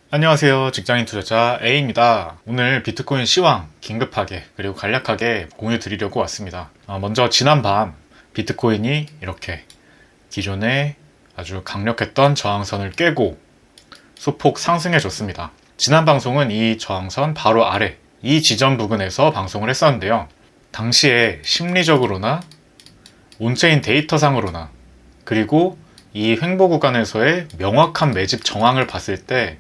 안녕하세요. 직장인 투자자 A입니다. 오늘 비트코인 시황 긴급하게 그리고 간략하게 공유 드리려고 왔습니다. 먼저 지난밤 비트코인이 이렇게 기존에 아주 강력했던 저항선을 깨고 소폭 상승해 줬습니다. 지난 방송은 이 저항선 바로 아래 이 지점 부근에서 방송을 했었는데요. 당시에 심리적으로나 온체인 데이터상으로나 그리고 이 횡보 구간에서의 명확한 매집 정황을 봤을 때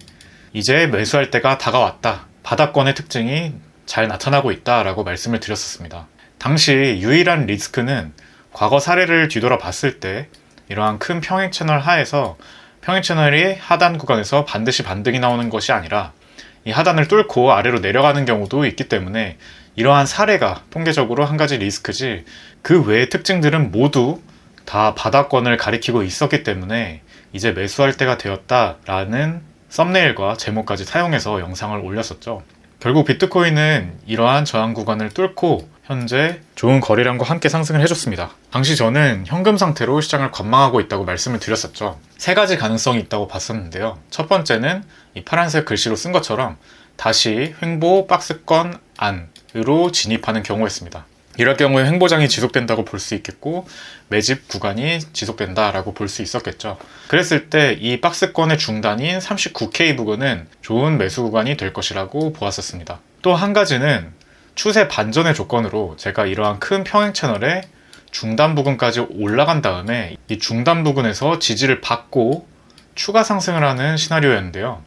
이제 매수할 때가 다가왔다. 바닥권의 특징이 잘 나타나고 있다 라고 말씀을 드렸었습니다. 당시 유일한 리스크는 과거 사례를 뒤돌아 봤을 때 이러한 큰 평행 채널 하에서 평행 채널이 하단 구간에서 반드시 반등이 나오는 것이 아니라 이 하단을 뚫고 아래로 내려가는 경우도 있기 때문에 이러한 사례가 통계적으로 한 가지 리스크지 그 외의 특징들은 모두 다 바닥권을 가리키고 있었기 때문에 이제 매수할 때가 되었다라는 썸네일과 제목까지 사용해서 영상을 올렸었죠. 결국 비트코인은 이러한 저항 구간을 뚫고 현재 좋은 거래량과 함께 상승을 해줬습니다. 당시 저는 현금 상태로 시장을 관망하고 있다고 말씀을 드렸었죠. 세 가지 가능성이 있다고 봤었는데요. 첫 번째는 이 파란색 글씨로 쓴 것처럼 다시 횡보 박스권 안으로 진입하는 경우였습니다. 이럴 경우에 횡보장이 지속된다고 볼 수 있겠고 매집 구간이 지속된다라고 볼 수 있었겠죠. 그랬을 때 이 박스권의 중단인 39K 부근은 좋은 매수 구간이 될 것이라고 보았었습니다. 또 한 가지는 추세 반전의 조건으로 제가 이러한 큰 평행 채널의 중단 부근까지 올라간 다음에 이 중단 부근에서 지지를 받고 추가 상승을 하는 시나리오였는데요.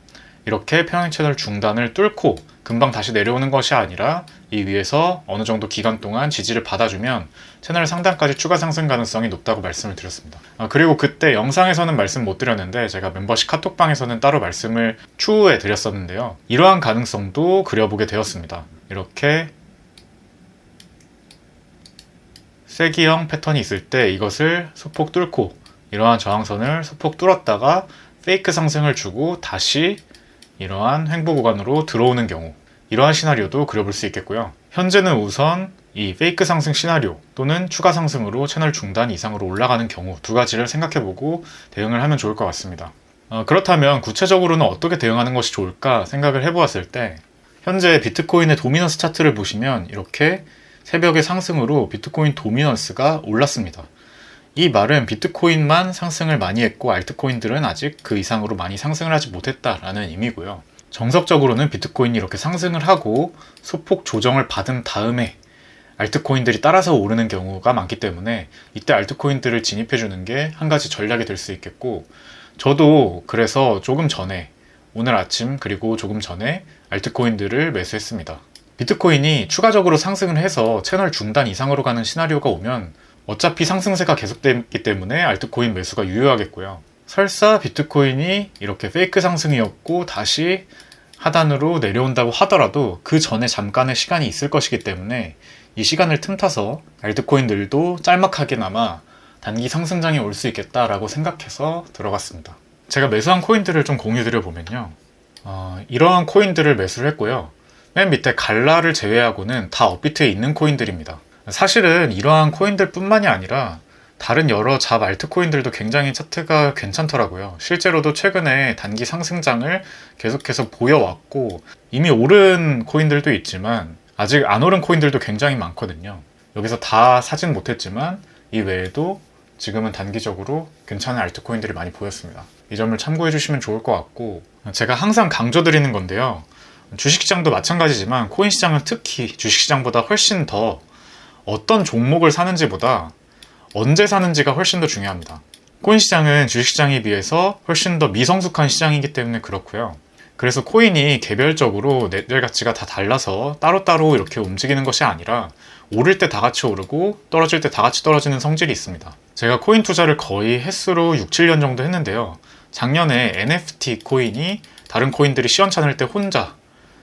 이렇게 평행 채널 중단을 뚫고 금방 다시 내려오는 것이 아니라 이 위에서 어느 정도 기간 동안 지지를 받아주면 채널 상단까지 추가 상승 가능성이 높다고 말씀을 드렸습니다. 그리고 그때 영상에서는 말씀 못 드렸는데 제가 멤버십 카톡방에서는 따로 말씀을 추후에 드렸었는데요. 이러한 가능성도 그려보게 되었습니다. 이렇게 세기형 패턴이 있을 때 이것을 소폭 뚫고 이러한 저항선을 소폭 뚫었다가 페이크 상승을 주고 다시 이러한 횡보 구간으로 들어오는 경우 이러한 시나리오도 그려볼 수 있겠고요. 현재는 우선 이 페이크 상승 시나리오 또는 추가 상승으로 채널 중단 이상으로 올라가는 경우 두 가지를 생각해보고 대응을 하면 좋을 것 같습니다. 그렇다면 구체적으로는 어떻게 대응하는 것이 좋을까 생각을 해보았을 때 현재 비트코인의 도미넌스 차트를 보시면 이렇게 새벽의 상승으로 비트코인 도미넌스가 올랐습니다. 이 말은 비트코인만 상승을 많이 했고 알트코인들은 아직 그 이상으로 많이 상승을 하지 못했다라는 의미고요. 정석적으로는 비트코인이 이렇게 상승을 하고 소폭 조정을 받은 다음에 알트코인들이 따라서 오르는 경우가 많기 때문에 이때 알트코인들을 진입해주는 게 한 가지 전략이 될 수 있겠고 저도 그래서 조금 전에 오늘 아침 그리고 조금 전에 알트코인들을 매수했습니다. 비트코인이 추가적으로 상승을 해서 채널 중단 이상으로 가는 시나리오가 오면 어차피 상승세가 계속되기 때문에 알트코인 매수가 유효하겠고요. 설사 비트코인이 이렇게 페이크 상승이었고 다시 하단으로 내려온다고 하더라도 그 전에 잠깐의 시간이 있을 것이기 때문에 이 시간을 틈타서 알트코인들도 짤막하게나마 단기 상승장이 올 수 있겠다라고 생각해서 들어갔습니다. 제가 매수한 코인들을 좀 공유드려 보면요. 이러한 코인들을 매수를 했고요. 맨 밑에 갈라를 제외하고는 다 업비트에 있는 코인들입니다. 사실은 이러한 코인들 뿐만이 아니라 다른 여러 잡 알트코인들도 굉장히 차트가 괜찮더라고요. 실제로도 최근에 단기 상승장을 계속해서 보여왔고 이미 오른 코인들도 있지만 아직 안 오른 코인들도 굉장히 많거든요. 여기서 다 사진 못했지만 이 외에도 지금은 단기적으로 괜찮은 알트코인들이 많이 보였습니다. 이 점을 참고해 주시면 좋을 것 같고 제가 항상 강조드리는 건데요. 주식시장도 마찬가지지만 코인시장은 특히 주식시장보다 훨씬 더 어떤 종목을 사는지보다 언제 사는지가 훨씬 더 중요합니다. 코인 시장은 주식 시장에 비해서 훨씬 더 미성숙한 시장이기 때문에 그렇고요. 그래서 코인이 개별적으로 넷들 가치가 다 달라서 따로따로 이렇게 움직이는 것이 아니라 오를 때 다 같이 오르고 떨어질 때 다 같이 떨어지는 성질이 있습니다. 제가 코인 투자를 거의 횟수로 6, 7년 정도 했는데요. 작년에 NFT 코인이 다른 코인들이 시원찮을 때 혼자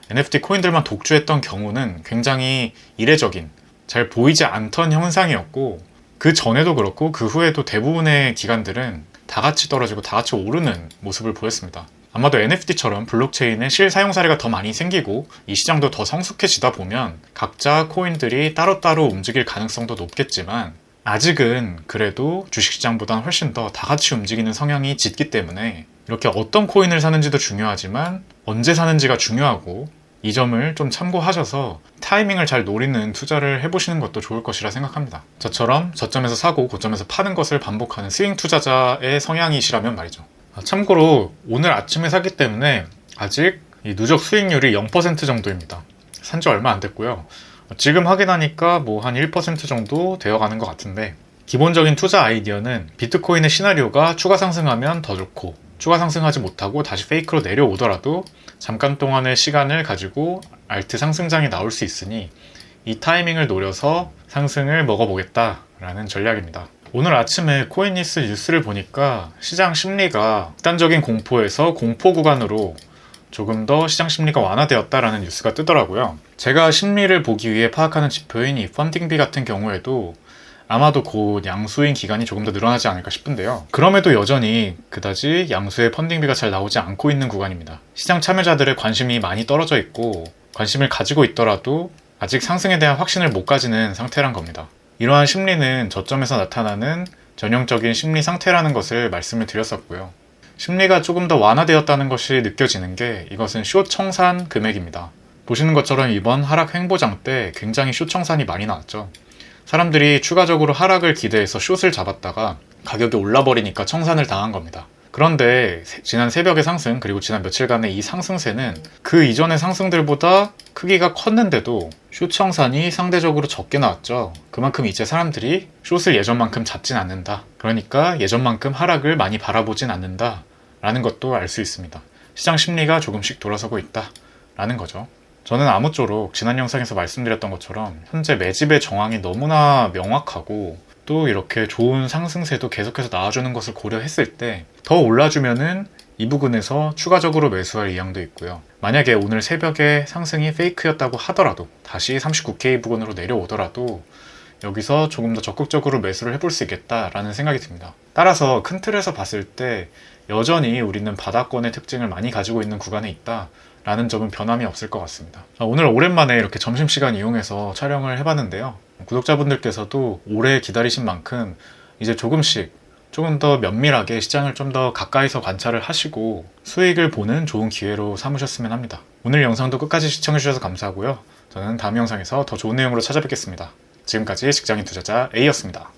NFT 코인들만 독주했던 경우는 굉장히 이례적인 잘 보이지 않던 현상이었고 그 전에도 그렇고 그 후에도 대부분의 기관들은 다 같이 떨어지고 다 같이 오르는 모습을 보였습니다. 아마도 NFT처럼 블록체인의 실사용 사례가 더 많이 생기고 이 시장도 더 성숙해지다 보면 각자 코인들이 따로따로 움직일 가능성도 높겠지만 아직은 그래도 주식시장보다는 훨씬 더 다 같이 움직이는 성향이 짙기 때문에 이렇게 어떤 코인을 사는지도 중요하지만 언제 사는지가 중요하고, 이 점을 좀 참고하셔서 타이밍을 잘 노리는 투자를 해보시는 것도 좋을 것이라 생각합니다. 저처럼 저점에서 사고 고점에서 파는 것을 반복하는 스윙 투자자의 성향이시라면 말이죠. 참고로 오늘 아침에 샀기 때문에 아직 이 누적 수익률이 0% 정도입니다. 산지 얼마 안 됐고요. 지금 확인하니까 뭐 한 1% 정도 되어가는 것 같은데, 기본적인 투자 아이디어는 비트코인의 시나리오가 추가 상승하면 더 좋고, 추가 상승하지 못하고 다시 페이크로 내려오더라도 잠깐 동안의 시간을 가지고 알트 상승장이 나올 수 있으니 이 타이밍을 노려서 상승을 먹어보겠다라는 전략입니다. 오늘 아침에 코인니스 뉴스를 보니까 시장 심리가 극단적인 공포에서 공포 구간으로 조금 더 시장 심리가 완화되었다라는 뉴스가 뜨더라고요. 제가 심리를 보기 위해 파악하는 지표인 이 펀딩비 같은 경우에도 아마도 곧 양수인 기간이 조금 더 늘어나지 않을까 싶은데요. 그럼에도 여전히 그다지 양수의 펀딩비가 잘 나오지 않고 있는 구간입니다. 시장 참여자들의 관심이 많이 떨어져 있고, 관심을 가지고 있더라도 아직 상승에 대한 확신을 못 가지는 상태란 겁니다. 이러한 심리는 저점에서 나타나는 전형적인 심리 상태라는 것을 말씀을 드렸었고요. 심리가 조금 더 완화되었다는 것이 느껴지는 게, 이것은 숏 청산 금액입니다. 보시는 것처럼 이번 하락 횡보장 때 굉장히 숏 청산이 많이 나왔죠. 사람들이 추가적으로 하락을 기대해서 숏을 잡았다가 가격이 올라버리니까 청산을 당한 겁니다. 그런데 지난 새벽의 상승, 그리고 지난 며칠간의 이 상승세는 그 이전의 상승들보다 크기가 컸는데도 숏 청산이 상대적으로 적게 나왔죠. 그만큼 이제 사람들이 숏을 예전만큼 잡진 않는다. 그러니까 예전만큼 하락을 많이 바라보진 않는다 라는 것도 알 수 있습니다. 시장 심리가 조금씩 돌아서고 있다 라는 거죠. 저는 아무쪼록 지난 영상에서 말씀드렸던 것처럼 현재 매집의 정황이 너무나 명확하고, 또 이렇게 좋은 상승세도 계속해서 나와주는 것을 고려했을 때 더 올라주면은 이 부근에서 추가적으로 매수할 의향도 있고요. 만약에 오늘 새벽에 상승이 페이크였다고 하더라도, 다시 39K 부근으로 내려오더라도 여기서 조금 더 적극적으로 매수를 해볼 수 있겠다라는 생각이 듭니다. 따라서 큰 틀에서 봤을 때 여전히 우리는 바닥권의 특징을 많이 가지고 있는 구간에 있다 라는 점은 변함이 없을 것 같습니다. 오늘 오랜만에 이렇게 점심시간 이용해서 촬영을 해봤는데요. 구독자분들께서도 오래 기다리신 만큼 이제 조금 더 면밀하게 시장을 좀 더 가까이서 관찰을 하시고 수익을 보는 좋은 기회로 삼으셨으면 합니다. 오늘 영상도 끝까지 시청해주셔서 감사하고요. 저는 다음 영상에서 더 좋은 내용으로 찾아뵙겠습니다. 지금까지 직장인 투자자 A였습니다.